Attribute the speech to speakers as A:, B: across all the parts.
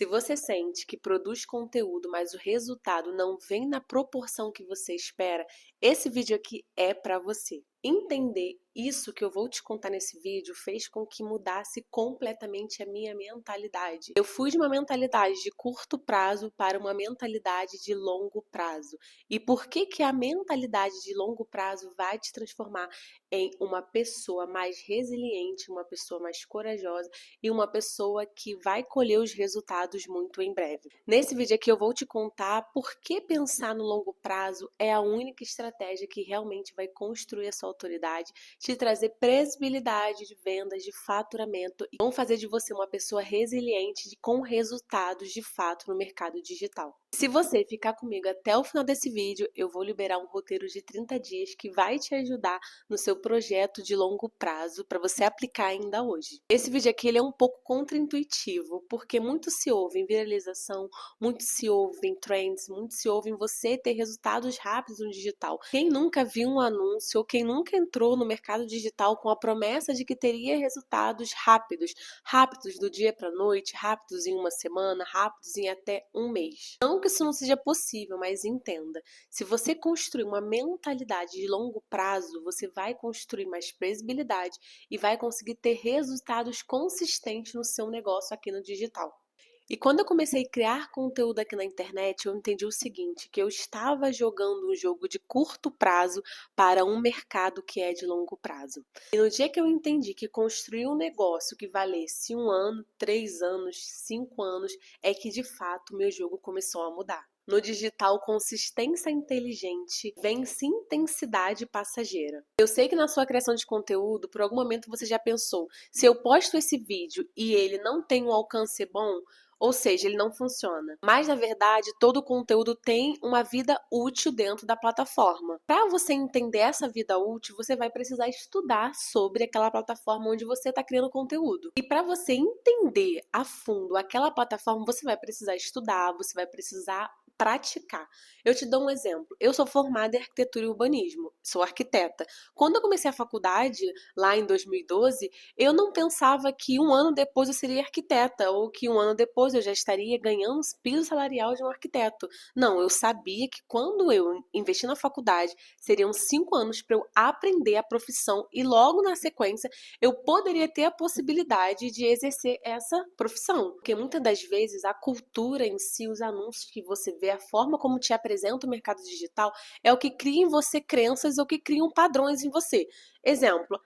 A: Se você sente que produz conteúdo, mas o resultado não vem na proporção que você espera, esse vídeo aqui é para você. Entender isso que eu vou te contar nesse vídeo fez com que mudasse completamente a minha mentalidade. Eu fui de uma mentalidade de curto prazo para uma mentalidade de longo prazo. E por que que a mentalidade de longo prazo vai te transformar em uma pessoa mais resiliente, uma pessoa mais corajosa e uma pessoa que vai colher os resultados muito em breve. Nesse vídeo aqui eu vou te contar por que pensar no longo prazo é a única estratégia que realmente vai construir a sua autoridade, te trazer previsibilidade de vendas, de faturamento e vão fazer de você uma pessoa resiliente com resultados de fato no mercado digital. Se você ficar comigo até o final desse vídeo, eu vou liberar um roteiro de 30 dias que vai te ajudar no seu projeto de longo prazo para você aplicar ainda hoje. Esse vídeo aqui ele é um pouco contraintuitivo, porque muito se ouve em viralização, muito se ouve em trends, muito se ouve em você ter resultados rápidos no digital. Quem nunca viu um anúncio ou quem nunca entrou no mercado digital com a promessa de que teria resultados rápidos, rápidos do dia para a noite, rápidos em uma semana, rápidos em até um mês. Não que isso não seja possível, mas entenda, se você construir uma mentalidade de longo prazo, você vai construir mais previsibilidade e vai conseguir ter resultados consistentes no seu negócio aqui no digital. E quando eu comecei a criar conteúdo aqui na internet, eu entendi o seguinte, que eu estava jogando um jogo de curto prazo para um mercado que é de longo prazo. E no dia que eu entendi que construir um negócio que valesse 1 ano, 3 anos, 5 anos, é que de fato meu jogo começou a mudar. No digital, consistência inteligente vence intensidade passageira. Eu sei que na sua criação de conteúdo, por algum momento você já pensou, se eu posto esse vídeo e ele não tem um alcance bom, ou seja, ele não funciona. Mas, na verdade, todo conteúdo tem uma vida útil dentro da plataforma. Para você entender essa vida útil, você vai precisar estudar sobre aquela plataforma onde você está criando conteúdo. E para você entender a fundo aquela plataforma, você vai precisar estudar, você vai precisar praticar. Eu te dou um exemplo. Eu sou formada em arquitetura e urbanismo, sou arquiteta. Quando eu comecei a faculdade, lá em 2012, eu não pensava que 1 ano depois eu seria arquiteta, ou que 1 ano depois eu já estaria ganhando o piso salarial de um arquiteto. Não, eu sabia que quando eu investi na faculdade, seriam 5 anos para eu aprender a profissão e logo na sequência eu poderia ter a possibilidade de exercer essa profissão. Porque muitas das vezes a cultura em si, os anúncios que você vê, a forma como te apresenta o mercado digital, é o que cria em você crenças ou que criam padrões em você. Exemplo,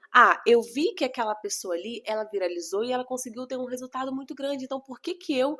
A: eu vi que aquela pessoa ali, ela viralizou e ela conseguiu ter um resultado muito grande, então por que que eu,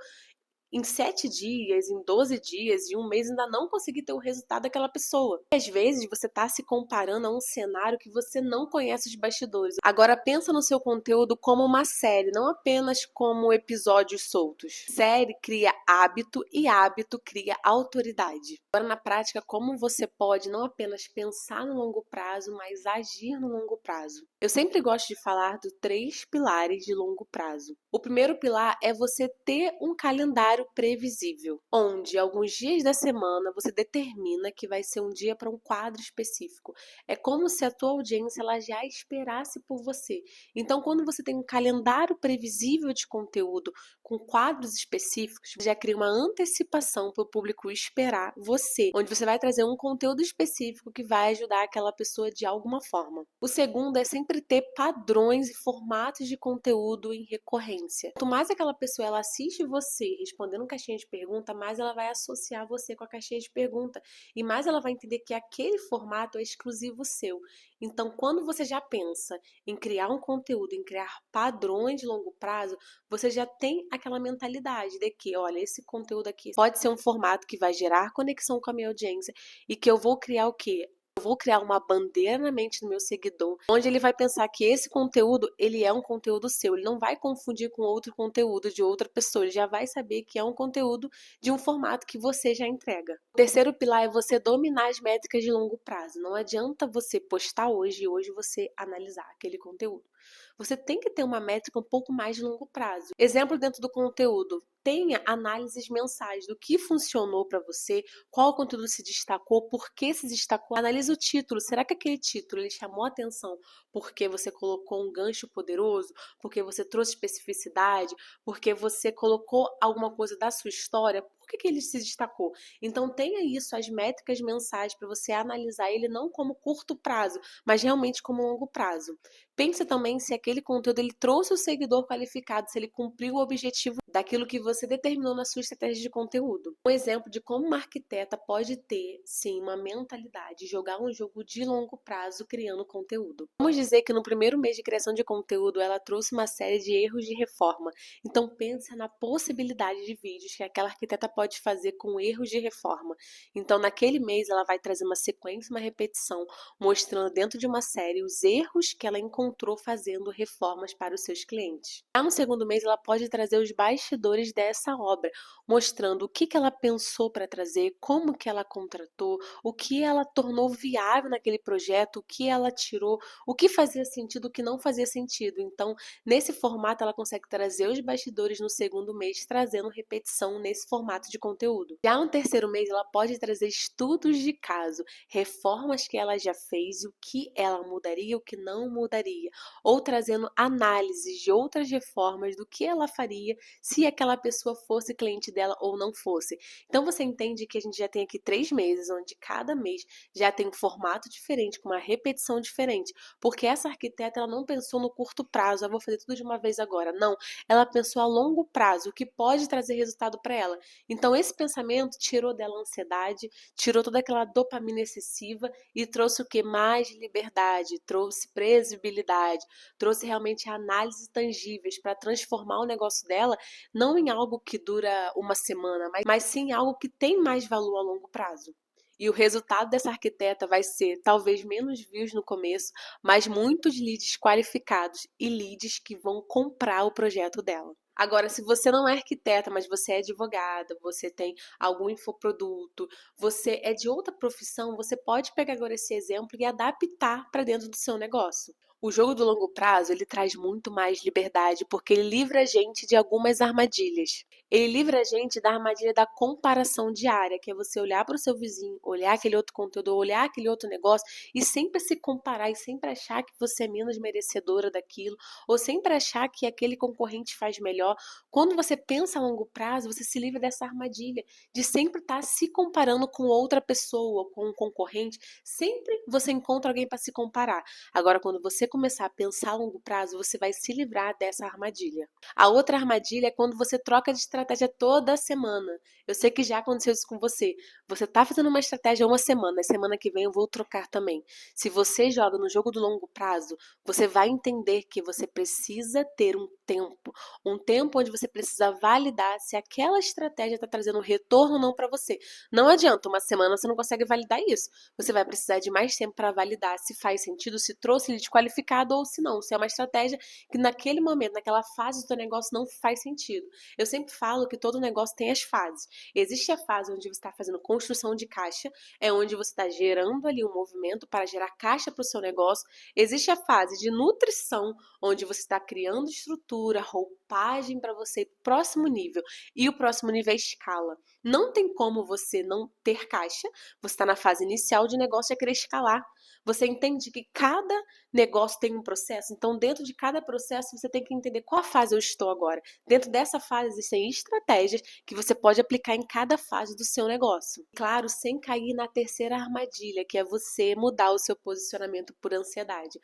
A: em 7 dias, em 12 dias, em um mês, ainda não consegui ter o resultado daquela pessoa? Às vezes você está se comparando a um cenário que você não conhece os bastidores. Agora pensa no seu conteúdo como uma série, não apenas como episódios soltos. Série cria hábito e hábito cria autoridade. Agora na prática, como você pode não apenas pensar no longo prazo, mas agir no longo prazo? Eu sempre gosto de falar dos 3 pilares de longo prazo. O primeiro pilar é você ter um calendário previsível, onde alguns dias da semana você determina que vai ser um dia para um quadro específico. É como se a tua audiência ela já esperasse por você. Então, quando você tem um calendário previsível de conteúdo com quadros específicos, você já cria uma antecipação para o público esperar você, onde você vai trazer um conteúdo específico que vai ajudar aquela pessoa de alguma forma. O segundo é sempre ter padrões e formatos de conteúdo em recorrência. Quanto mais aquela pessoa ela assiste você respondendo caixinha de pergunta, mais ela vai associar você com a caixinha de pergunta e mais ela vai entender que aquele formato é exclusivo seu. Então, quando você já pensa em criar um conteúdo, em criar padrões de longo prazo, você já tem aquela mentalidade de que, olha, esse conteúdo aqui pode ser um formato que vai gerar conexão com a minha audiência e que eu vou criar o quê? Eu vou criar uma bandeira na mente do meu seguidor, onde ele vai pensar que esse conteúdo, ele é um conteúdo seu. Ele não vai confundir com outro conteúdo de outra pessoa. Ele já vai saber que é um conteúdo de um formato que você já entrega. O terceiro pilar é você dominar as métricas de longo prazo. Não adianta você postar hoje e hoje você analisar aquele conteúdo. Você tem que ter uma métrica um pouco mais de longo prazo. Exemplo dentro do conteúdo. Tenha análises mensais do que funcionou para você, qual conteúdo se destacou, por que se destacou. Analise o título. Será que aquele título ele chamou a atenção porque você colocou um gancho poderoso, porque você trouxe especificidade, porque você colocou alguma coisa da sua história? Por que ele se destacou? Então tenha isso, as métricas mensais, para você analisar ele não como curto prazo, mas realmente como longo prazo. Pense também se aquele conteúdo ele trouxe o seguidor qualificado, se ele cumpriu o objetivo daquilo que você determinou na sua estratégia de conteúdo. Um exemplo de como uma arquiteta pode ter, sim, uma mentalidade, jogar um jogo de longo prazo criando conteúdo. Vamos dizer que no primeiro mês de criação de conteúdo, ela trouxe uma série de erros de reforma. Então pense na possibilidade de vídeos que aquela arquiteta pode fazer com erros de reforma. Então naquele mês ela vai trazer uma sequência, uma repetição, mostrando dentro de uma série os erros que ela encontrou fazendo reformas para os seus clientes. Já no segundo mês ela pode trazer os bastidores dessa obra, mostrando o que ela pensou para trazer, como que ela contratou, o que ela tornou viável naquele projeto, o que ela tirou, o que fazia sentido, o que não fazia sentido. Então, nesse formato, ela consegue trazer os bastidores no segundo mês, trazendo repetição nesse formato de conteúdo. Já no terceiro mês, ela pode trazer estudos de caso, reformas que ela já fez, o que ela mudaria, o que não mudaria, ou trazendo análises de outras reformas do que ela faria se aquela pessoa fosse cliente dela ou não fosse. Então você entende que a gente já tem aqui 3 meses, onde cada mês já tem um formato diferente, com uma repetição diferente, porque essa arquiteta ela não pensou no curto prazo, eu vou fazer tudo de uma vez agora. Não, ela pensou a longo prazo, o que pode trazer resultado para ela. Então esse pensamento tirou dela a ansiedade, tirou toda aquela dopamina excessiva e trouxe o que? Mais liberdade, trouxe previsibilidade, trouxe realmente análises tangíveis para transformar o negócio dela não em algo que dura uma semana, mas sim em algo que tem mais valor a longo prazo. E o resultado dessa arquiteta vai ser talvez menos views no começo, mas muitos leads qualificados e leads que vão comprar o projeto dela. Agora, se você não é arquiteta, mas você é advogada, você tem algum infoproduto, você é de outra profissão, você pode pegar agora esse exemplo e adaptar para dentro do seu negócio. O jogo do longo prazo, ele traz muito mais liberdade, porque ele livra a gente de algumas armadilhas. Ele livra a gente da armadilha da comparação diária, que é você olhar para o seu vizinho, olhar aquele outro conteúdo, olhar aquele outro negócio e sempre se comparar e sempre achar que você é menos merecedora daquilo, ou sempre achar que aquele concorrente faz melhor. Quando você pensa a longo prazo, você se livra dessa armadilha de sempre estar se comparando com outra pessoa, com um concorrente. Sempre você encontra alguém para se comparar. Agora, quando você começar a pensar a longo prazo, você vai se livrar dessa armadilha. A outra armadilha é quando você troca de estratégia toda semana. Eu sei que já aconteceu isso com você. Você está fazendo uma estratégia uma semana, a semana que vem eu vou trocar também. Se você joga no jogo do longo prazo, você vai entender que você precisa ter um tempo onde você precisa validar se aquela estratégia está trazendo retorno ou não para você. Não adianta, uma semana você não consegue validar isso. Você vai precisar de mais tempo para validar se faz sentido, se trouxe lead qualificado ou se não. Se é uma estratégia que naquele momento, naquela fase do teu negócio não faz sentido. Eu sempre falo que todo negócio tem as fases. Existe a fase onde você está fazendo construção de caixa, é onde você está gerando ali um movimento para gerar caixa para o seu negócio. Existe a fase de nutrição, onde você está criando estrutura, roupagem para você ir para o próximo nível. E o próximo nível é escala. Não tem como você não ter caixa, você está na fase inicial de negócio e querer escalar. Você entende que cada negócio tem um processo, então dentro de cada processo você tem que entender qual fase eu estou agora. Dentro dessa fase existem estratégias que você pode aplicar em cada fase do seu negócio. Claro, sem cair na terceira armadilha, que é você mudar o seu posicionamento por ansiedade.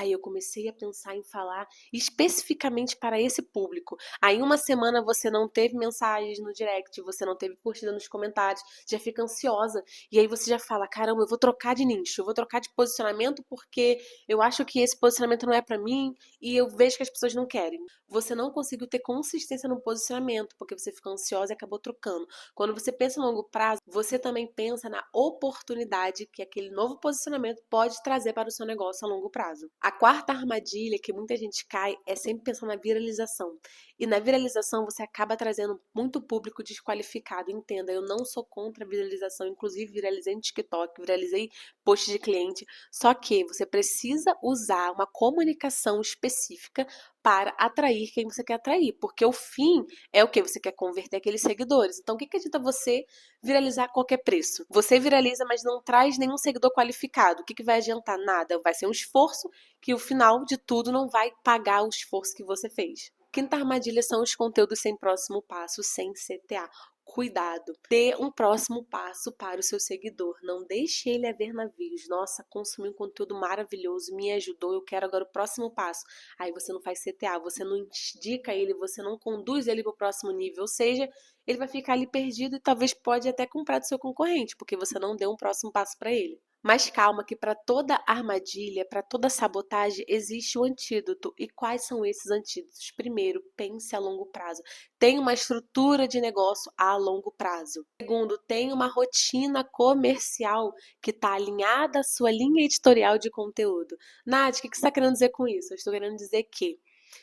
A: Eu comecei a pensar em falar especificamente para esse público. Aí uma semana você não teve mensagens no direct, você não teve curtida nos comentários, já fica ansiosa. E aí você já fala, caramba, eu vou trocar de nicho, eu vou trocar de posicionamento porque eu acho que esse posicionamento não é para mim e eu vejo que as pessoas não querem. Você não conseguiu ter consistência no posicionamento porque você ficou ansiosa e acabou trocando. Quando você pensa no longo prazo, você também pensa na oportunidade que aquele novo posicionamento pode trazer para o seu negócio a longo prazo. A quarta armadilha que muita gente cai é sempre pensar na viralização. E na viralização você acaba trazendo muito público desqualificado. Entenda, eu não sou contra a viralização, inclusive viralizei no TikTok, viralizei post de cliente, só que você precisa usar usar uma comunicação específica para atrair quem você quer atrair, porque o fim é o que você quer converter aqueles seguidores. Então, o que adianta você viralizar a qualquer preço? Você viraliza, mas não traz nenhum seguidor qualificado. O que vai adiantar? Nada. Vai ser um esforço que, o final de tudo, não vai pagar o esforço que você fez. Quinta armadilha são os conteúdos sem próximo passo, sem CTA. Cuidado, dê um próximo passo para o seu seguidor. Não deixe ele a ver navios. Nossa, consumi um conteúdo maravilhoso, me ajudou, eu quero agora o próximo passo. Aí você não faz CTA, você não indica ele, você não conduz ele para o próximo nível. Ou seja, ele vai ficar ali perdido e talvez pode até comprar do seu concorrente, porque você não deu um próximo passo para ele. Mas calma que para toda armadilha, para toda sabotagem, existe o antídoto. E quais são esses antídotos? Primeiro, pense a longo prazo. Tenha uma estrutura de negócio a longo prazo. Segundo, tenha uma rotina comercial que está alinhada à sua linha editorial de conteúdo. Nath, o que você está querendo dizer com isso? Eu estou querendo dizer que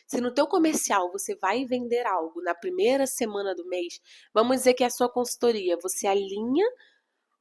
A: se no teu comercial você vai vender algo na primeira semana do mês, vamos dizer que é a sua consultoria, você alinha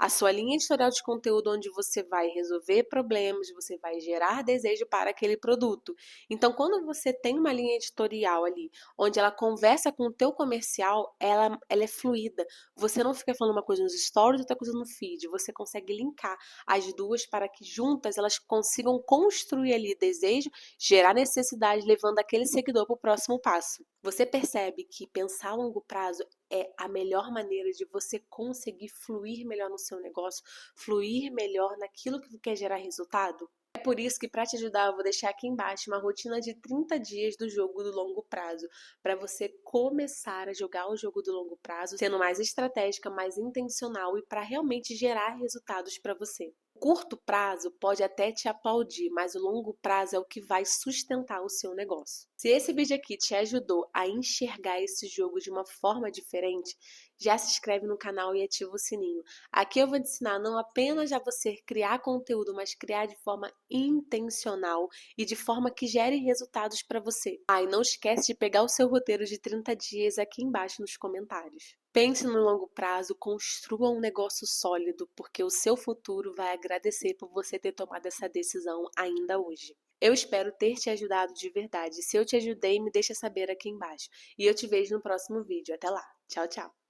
A: a sua linha editorial de conteúdo onde você vai resolver problemas, você vai gerar desejo para aquele produto. Então, quando você tem uma linha editorial ali, onde ela conversa com o teu comercial, ela é fluida. Você não fica falando uma coisa nos stories e outra coisa no feed. Você consegue linkar as duas para que juntas elas consigam construir ali desejo, gerar necessidade, levando aquele seguidor para o próximo passo. Você percebe que pensar a longo prazo é a melhor maneira de você conseguir fluir melhor no seu negócio, fluir melhor naquilo que quer gerar resultado? É por isso que, para te ajudar, eu vou deixar aqui embaixo uma rotina de 30 dias do jogo do longo prazo, para você começar a jogar o jogo do longo prazo, sendo mais estratégica, mais intencional e para realmente gerar resultados para você. O curto prazo pode até te aplaudir, mas o longo prazo é o que vai sustentar o seu negócio. Se esse vídeo aqui te ajudou a enxergar esse jogo de uma forma diferente, já se inscreve no canal e ativa o sininho. Aqui eu vou te ensinar não apenas a você criar conteúdo, mas criar de forma intencional e de forma que gere resultados para você. E não esquece de pegar o seu roteiro de 30 dias aqui embaixo nos comentários. Pense no longo prazo, construa um negócio sólido, porque o seu futuro vai agradecer por você ter tomado essa decisão ainda hoje. Eu espero ter te ajudado de verdade. Se eu te ajudei, me deixa saber aqui embaixo. E eu te vejo no próximo vídeo. Até lá. Tchau, tchau.